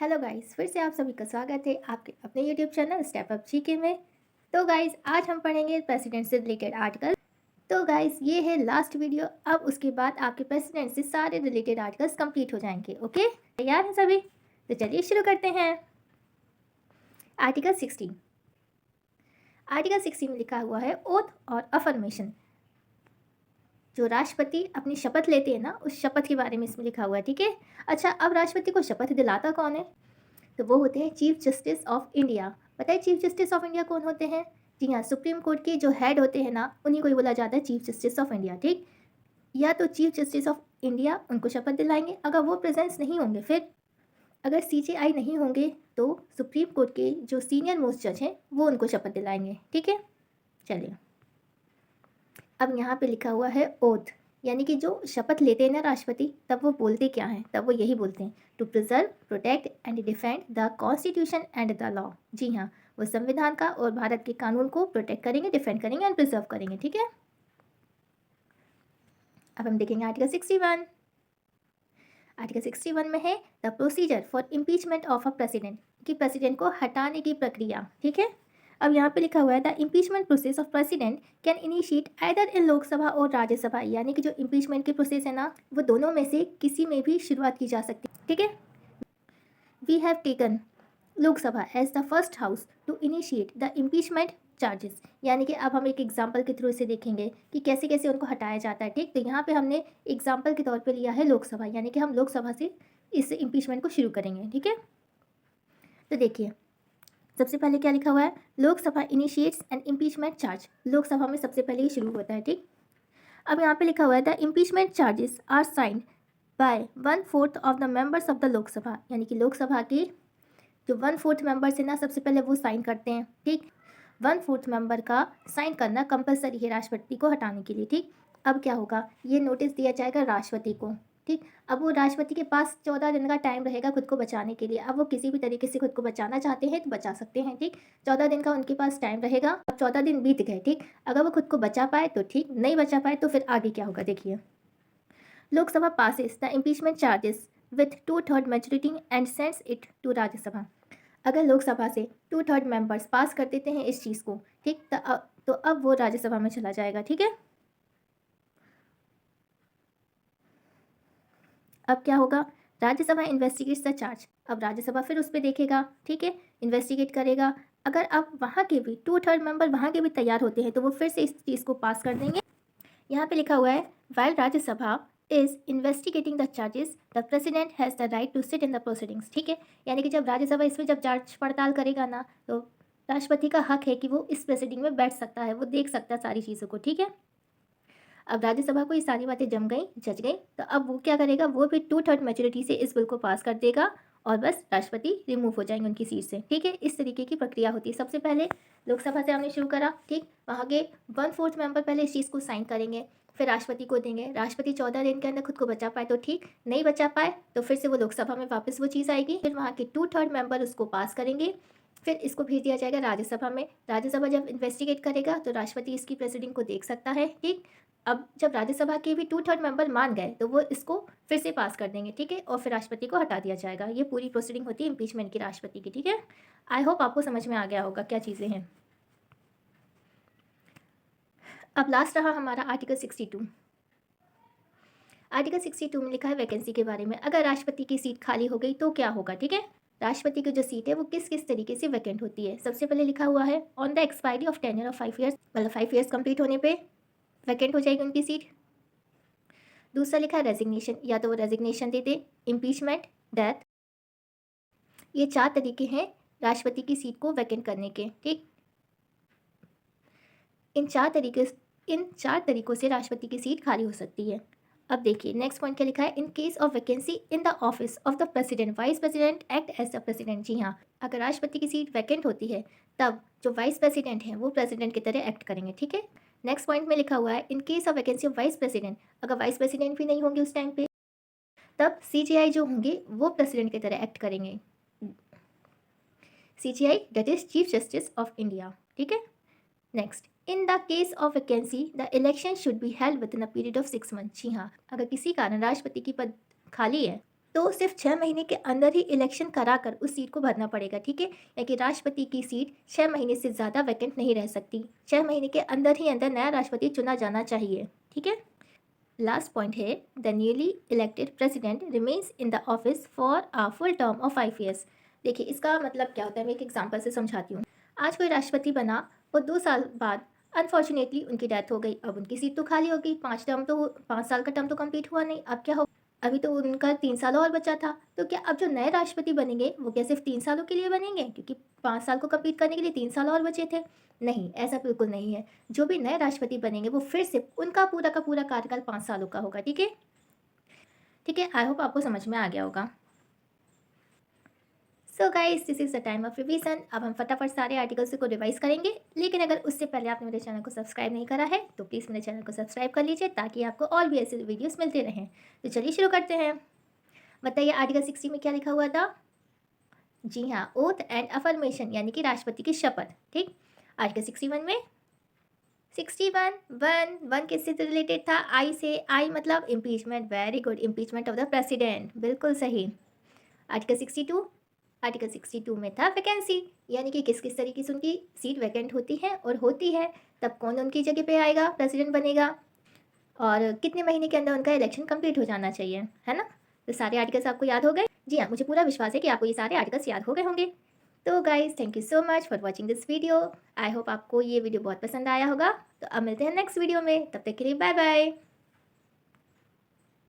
Hello guys, फिर से आप सभी का स्वागत है आपके अपने YouTube channel step up GK में। तो गाइस, आज हम पढ़ेंगे प्रेसिडेंट से रिलेटेड आर्टिकल। तो गाइस, ये है लास्ट वीडियो। अब उसके बाद आपके प्रेसिडेंट से सारे रिलेटेड आर्टिकल्स कंप्लीट हो जाएंगे। ओके, तैयार हैं सभी? तो चलिए शुरू करते हैं। आर्टिकल 16। आर्टिकल 16 में लिखा हुआ है ओथ और अफर्मेशन। जो राष्ट्रपति अपनी शपथ लेते हैं ना, उस शपथ के बारे में इसमें लिखा हुआ है। ठीक है। अच्छा, अब राष्ट्रपति को शपथ दिलाता कौन है? तो वो होते हैं चीफ जस्टिस ऑफ इंडिया। पता है चीफ जस्टिस ऑफ इंडिया कौन होते हैं? जी हाँ, सुप्रीम कोर्ट के जो हेड होते हैं ना, उन्हीं को ही बोला जाता है चीफ जस्टिस ऑफ इंडिया। ठीक। या तो चीफ जस्टिस ऑफ इंडिया उनको शपथ दिलाएंगे, अगर वो प्रेजेंस नहीं होंगे, फिर अगर सीजेआई नहीं होंगे तो सुप्रीम कोर्ट के जो सीनियर मोस्ट जज हैं वो उनको शपथ दिलाएंगे। ठीक है। चलिए, अब यहाँ पे लिखा हुआ है ओथ, यानी कि जो शपथ लेते हैं ना राष्ट्रपति, तब वो बोलते क्या हैं? तब वो यही बोलते हैं, to preserve, protect and defend the constitution and the law. जी हाँ, वो संविधान का और भारत के कानून को प्रोटेक्ट करेंगे, डिफेंड करेंगे एंड प्रिजर्व करेंगे। ठीक है। अब हम देखेंगे आर्टिकल 61। आर्टिकल 61 में है the procedure for impeachment of a president, कि प्रेसिडेंट को हटाने की प्रक्रिया। ठीक है। अब यहाँ पे लिखा हुआ है the impeachment process of president can initiate either in Lok Sabha और राज्यसभा, यानी कि जो इम्पीचमेंट की प्रोसेस है ना, वो दोनों में से किसी में भी शुरुआत की जा सकती है। ठीक है। We have taken Lok Sabha as the first house to initiate the impeachment charges, यानी कि अब हम एक एग्जाम्पल के थ्रू इसे देखेंगे कि कैसे कैसे उनको हटाया जाता है। ठीक। तो यहाँ पे हमने एग्जाम्पल के तौर पे लिया है लोकसभा, यानी कि हम लोकसभा से इस इम्पीचमेंट को शुरू करेंगे। ठीक है। तो देखिए, सबसे पहले क्या लिखा हुआ है, Lok Sabha initiates an impeachment charge. Lok Sabha में सबसे पहले ये शुरू होता है। ठीक। अब यहाँ पे लिखा हुआ है the impeachment charges are signed by 1/4 of the members of the Lok Sabha, यानी कि लोकसभा के जो 1/4 मेंबर्स है ना, सबसे पहले वो साइन करते हैं। ठीक। 1/4 मेंबर का साइन करना कंपलसरी है राष्ट्रपति को हटाने के लिए। ठीक। अब क्या होगा, ये नोटिस दिया जाएगा राष्ट्रपति को। ठीक। अब वो राष्ट्रपति के पास 14 दिन का टाइम रहेगा खुद को बचाने के लिए। अब वो किसी भी तरीके से खुद को बचाना चाहते हैं तो बचा सकते हैं। ठीक। 14 दिन का उनके पास टाइम रहेगा। अब 14 दिन बीत गए। ठीक। अगर वो खुद को बचा पाए तो ठीक, नहीं बचा पाए तो फिर आगे क्या होगा देखिए। Lok Sabha passes the impeachment charges with 2/3 majority and sends it to Rajya Sabha. अगर लोकसभा से 2/3 मेंबर्स पास कर देते हैं इस चीज़ को, ठीक, तो अब वो राज्यसभा में चला जाएगा। ठीक है। अब क्या होगा, राज्यसभा इन्वेस्टिगेट्स द चार्ज। अब राज्यसभा फिर उस पर देखेगा। ठीक है, इन्वेस्टिगेट करेगा। अगर अब वहाँ के भी 2/3 मेंबर वहाँ के भी तैयार होते हैं तो वो फिर से इस चीज़ को पास कर देंगे। यहाँ पे लिखा हुआ है while Rajya Sabha is investigating the charges the president has the right to sit in the proceedings. ठीक है, यानी कि जब राज्यसभा इसमें जब जांच पड़ताल करेगा ना, तो राष्ट्रपति का हक है कि वो इस प्रोसीडिंग में बैठ सकता है, वो देख सकता है सारी चीज़ों को। ठीक है। अब राज्यसभा को ये सारी बातें जम गई, जच गई, तो अब वो क्या करेगा, वो भी 2/3 मेजोरिटी से इस बिल को पास कर देगा और बस राष्ट्रपति रिमूव हो जाएंगे उनकी सीट से। ठीक है, इस तरीके की प्रक्रिया होती है। सबसे पहले लोकसभा से हमने शुरू करा। ठीक, वहाँ के 1/4 मेंबर पहले इस चीज़ को साइन करेंगे, फिर राष्ट्रपति को देंगे। राष्ट्रपति 14 दिन के अंदर खुद को बचा पाए तो ठीक, नहीं बचा पाए तो फिर से वो लोकसभा में वापस वो चीज़ आएगी। फिर वहाँ के 2/3 मेंबर उसको पास करेंगे, फिर इसको भेज दिया जाएगा राज्यसभा में। राज्यसभा जब इन्वेस्टिगेट करेगा तो राष्ट्रपति इसकी प्रेसिडिंग को देख सकता है। ठीक। अब जब राज्यसभा के भी 2/3 मेंबर मान गए तो वो इसको फिर से पास कर देंगे। ठीक है, और फिर राष्ट्रपति को हटा दिया जाएगा। ये पूरी प्रोसीडिंग होती है इम्पीचमेंट की राष्ट्रपति की। ठीक है, आई होप आपको समझ में आ गया होगा क्या चीज़ें हैं। अब लास्ट रहा हमारा आर्टिकल 62। आर्टिकल 62 में लिखा है वैकेंसी के बारे में। अगर राष्ट्रपति की सीट खाली हो गई तो क्या होगा? ठीक है, राष्ट्रपति की जो सीट है वो किस किस तरीके से वैकेंट होती है। सबसे पहले लिखा हुआ है on the expiry of tenure of 5 years, मतलब 5 ईयर्स कंप्लीट होने पे वैकेंट हो जाएगी उनकी सीट। दूसरा लिखा है रेजिग्नेशन, या तो वो रेजिग्नेशन दे दे, इम्पीचमेंट, डेथ। ये 4 तरीके हैं राष्ट्रपति की सीट को वैकेंट करने के। ठीक, इन चार तरीकों से राष्ट्रपति की सीट खाली हो सकती है। अब देखिए नेक्स्ट पॉइंट क्या लिखा है, in case of vacancy in the office of the president vice president act as the president. जी हाँ, अगर राष्ट्रपति की सीट वैकेंट होती है तब जो वाइस प्रेसिडेंट हैं वो प्रेसिडेंट की तरह एक्ट करेंगे। ठीक है, नेक्स्ट पॉइंट में लिखा हुआ है in case of vacancy of vice president, अगर वाइस प्रेसिडेंट भी नहीं होंगे उस टाइम पे तब सीजीआई जो होंगे वो प्रेसिडेंट की तरह एक्ट करेंगे। CJI that is chief justice of India. ठीक है, next, in the case of vacancy the election should be held within a period of 6 month. जी हाँ, अगर किसी कारण राष्ट्रपति की पद खाली है तो सिर्फ 6 महीने के अंदर ही इलेक्शन कराकर उस सीट को भरना पड़ेगा, ठीक है। या कि राष्ट्रपति की सीट 6 महीने से ज़्यादा वैकेंट नहीं रह सकती। 6 महीने के अंदर ही अंदर नया राष्ट्रपति चुना जाना चाहिए, ठीक है। लास्ट पॉइंट है, the newly elected president remains in the office for a full term of 5 years। देखिए इसका मतलब क्या होता है, मैं एक एग्जांपल से समझाती हूँ। आज कोई राष्ट्रपति बना और 2 साल बाद अनफॉर्चुनेटली उनकी डेथ हो गई। अब उनकी सीट तो खाली हो गई, 5 साल का टर्म तो कंप्लीट हुआ नहीं। अब क्या हो, अभी तो उनका 3 साल और बचा था। तो क्या अब जो नए राष्ट्रपति बनेंगे वो क्या सिर्फ 3 सालों के लिए बनेंगे, क्योंकि 5 साल को कंप्लीट करने के लिए 3 साल और बचे थे? नहीं, ऐसा बिल्कुल नहीं है। जो भी नए राष्ट्रपति बनेंगे वो फिर से उनका पूरा का पूरा कार्यकाल 5 सालों का होगा, ठीक है। ठीक है, आई होप आपको समझ में आ गया होगा। So guys, this is the time of revision. अब हम फटाफट सारे आर्टिकल्स को रिवाइज करेंगे, लेकिन अगर उससे पहले आपने मेरे चैनल को सब्सक्राइब नहीं करा है तो प्लीज़ मेरे चैनल को सब्सक्राइब कर लीजिए, ताकि आपको और भी ऐसे वीडियोस मिलते रहें। तो चलिए शुरू करते हैं। बताइए आर्टिकल 60 में क्या लिखा हुआ था? जी हाँ, ओथ एंड अफर्मेशन, यानी कि राष्ट्रपति की शपथ, ठीक। आर्टिकल 61 में 61 वन वन किससे रिलेटेड था? आई से। आई मतलब impeachment. Very good, impeachment of the president, बिल्कुल सही। आर्टिकल 62, आर्टिकल 62 में था वैकेंसी, यानी कि किस किस तरीके से उनकी सीट वैकेंट होती है, और होती है तब कौन उनकी जगह पे आएगा, प्रेसिडेंट बनेगा, और कितने महीने के अंदर उनका इलेक्शन कंप्लीट हो जाना चाहिए, है ना। तो सारे आर्टिकल्स आपको याद हो गए? जी हाँ, मुझे पूरा विश्वास है कि आपको ये सारे आर्टिकल्स याद हो गए होंगे। तो guys, thank you so much for watching this video. I hope आपको ये वीडियो बहुत पसंद आया होगा। तो अब मिलते हैं नेक्स्ट वीडियो में, तब तक के लिए बाय बाय।